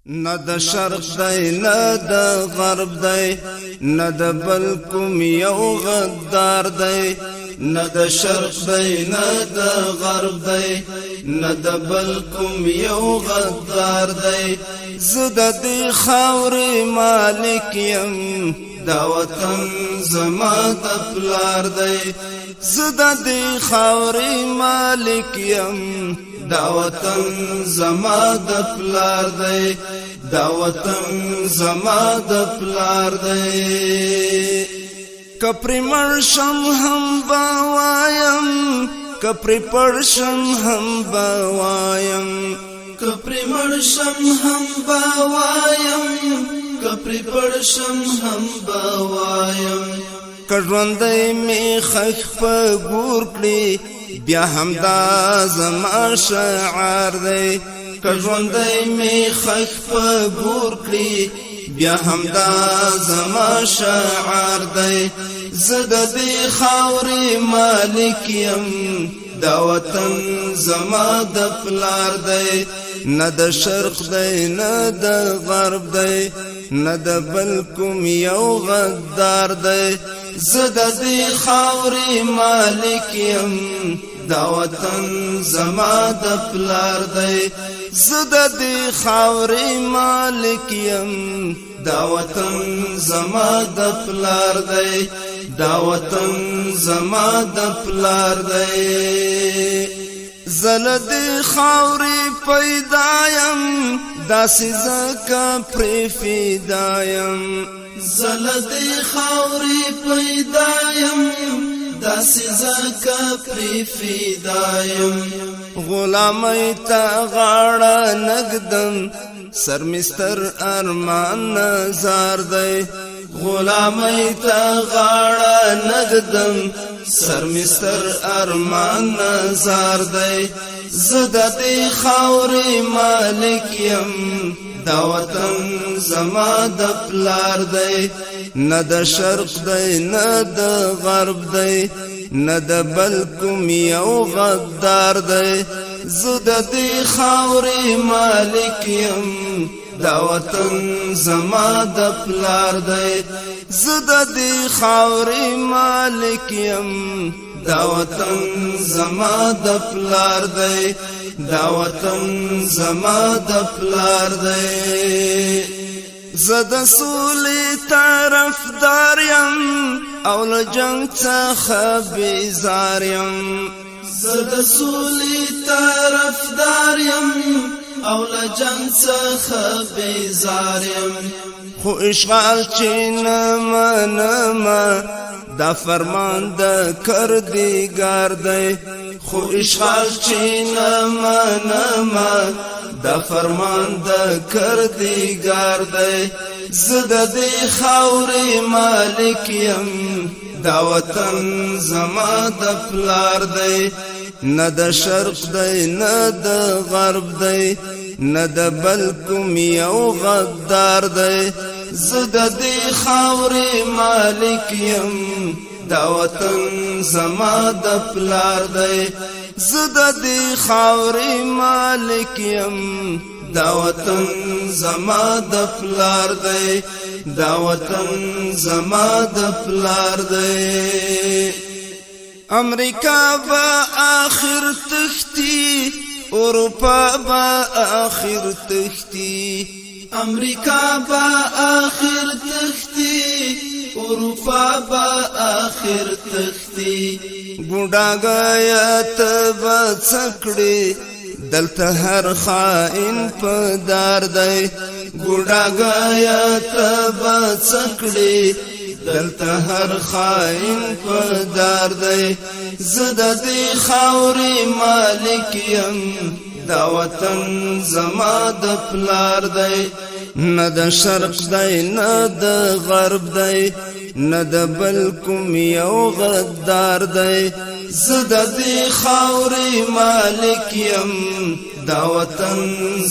نه د شرق دی نه د غرب دی نه د بل کوم یو غدار دی نه د شرق دی نه د غرب دی نه د بل کوم یو غدار دی زه د دې خاورې مالک یم دا وطن زما د پلار دی زه د دې خاورې مالک یم دا وطن زما د پلار دی دا وطن زما د پلار دی کپری مرشم هم باوایم کپری پرشم هم باوایم کپری مرشم هم باوایم کپری پرشم هم باوایم کژوندی می خخ په ګور کړی بیا هم دا زما شعار دی کژوندی می خخ په ګور کړی بیا هم دا زما شعار دی زه د دې خاورې مالک یم دا وطن زما د پلار دی نه د شرق دی نه د غرب دی نه د بل کوم یو غدار دی زه د دې خاورې مالک یم دا وطن زما د پلار دی زه د دې خاورې مالک یم دا وطن زما د پلار دی دا وطن زما د پلار دی زل دې خاورې پیدا یم داسې زکه پرې فدا یم زل دې خاورې پیدا یم داسې زکه پرې فدا یم غلامۍ ته غاړه نږدم سر مستر ارمان نزار دی غلامۍ ته غاړه نږدم سر مستر ارمان نزار دی زه د دې خاورې مالک یم دا وطن زما د پلار دی نه د شرق دی نه د غرب دی نه د بل کوم یو غدار دی زه د دې خاورې مالک یم دا وطن زما د پلار دی زه د دې خاورې مالک یم دا وطن زما د پلار دی دا وطن زما د پلار دی زه د سولې طرفدار یم او له جنګ څخه بیزار یم زه د سولې طرفدار یم او له جنګ څخه بیزار یم خو اشغال چې نه منمه دا فرمان د کردګار دی خو اشغال چې نه منمه دا فرمان د کردګار دی زه د دې خاورې مالک یم دا وطن زما د پلار دی نه د شرق دی نه د غرب دی نه د بل کوم یو غدار دی زه د دې خاورې مالک یم دا وطن زما د پلار دی زه د دې خاورې مالک یم دا وطن زما د پلار دی دا وطن زما د پلار دی امریکا با آخر تختی اروپا با آخر تختی امریکا با آخر تختی اروپا با آخر تختی ګوډاګایت با څکړي دلته هر خائن پدار دی ګوډاګایت با څکړي دلته هر خائن پدار دی زه د دې خاورې مالک یم دا وطن زما د پلار دی نه د شرق دی نه د غرب دی نه د بل کوم یو غدار دی زه د دې خاورې مالک یم دا وطن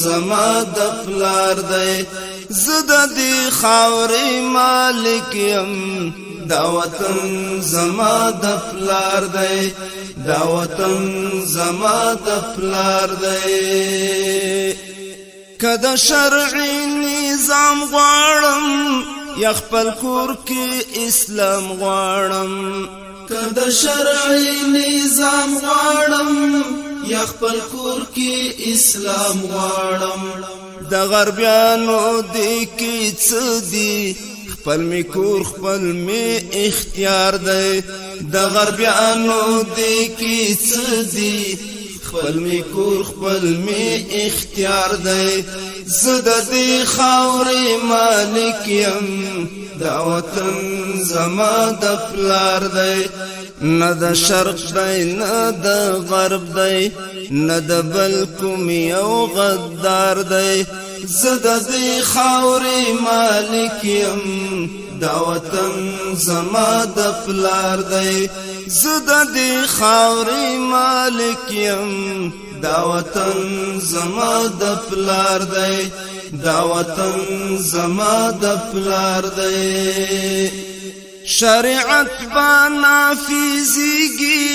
زما د پلار دی زه د دې خاورې مالک یم دا وطن زما د پلار دی دا وطن زما د پلار دی کدا شرعي نظام غواړم یا خپل کور کې اسلام غواړم کدا شرعي نظام غواړم یا خپل کور کې اسلام غواړم د غربیانو دی کی څه دی خپل می کور خپل می اختیار دی د غربیانو دی کی څه دی خپل می کور خپل می اختیار دی زد دی خاورې مالک یم دا وطن زما د پلار دی نه د شرق دی نه د غرب دی نه د بل کوم یو غدار دی زه د دې خاورې مالک یم دا وطن زما د پلار دی زه د دې خاورې مالک یم دا وطن زما د پلار دی دا وطن زما د پلار دی شریعت با نافذیږي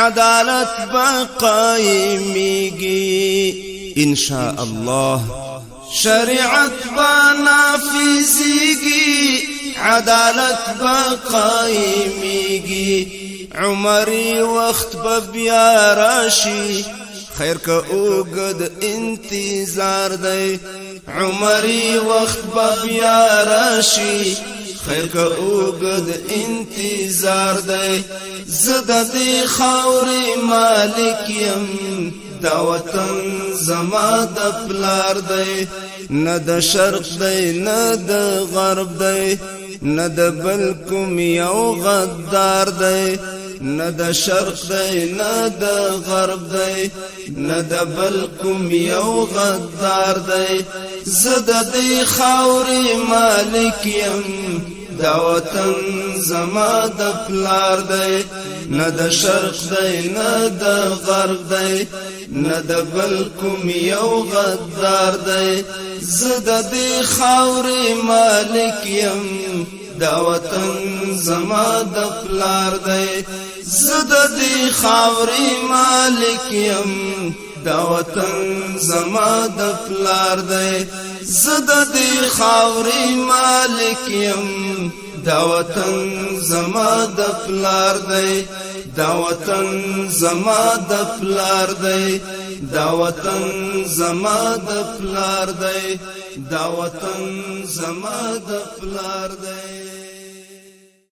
عدالت با قائمیږي ان شاء الله شریعت با نافذیږي عدالت با قائمیږي عمری وخت به بیا راشي خیر که اوږد انتظار دی عمری وخت به بیا راشي خیر که اوږد انتظار دی زه د دې خاورې مالک یم دا وطن زما د پلار دی نه د شرق دی نه د غرب دی نه د بل کوم یو غدار دی نه د شرق دی نه د غرب دی نه د بل کوم یو غدار دی زه د دې خاورې مالک یم دا وطن زما د پلار دی نه د شرق دی نه د غرب دی نه د بل کوم یو غدار دی زه د دې خاورې مالک یم دا وطن زما د پلار دی زه د دې خاورې مالک یم دا وطن زما د پلار دی زه د دې خاورې مالک یم دا وطن زما د پلار دی دا وطن زما د پلار دی دا وطن زما د پلار دی دا وطن زما د پلار دی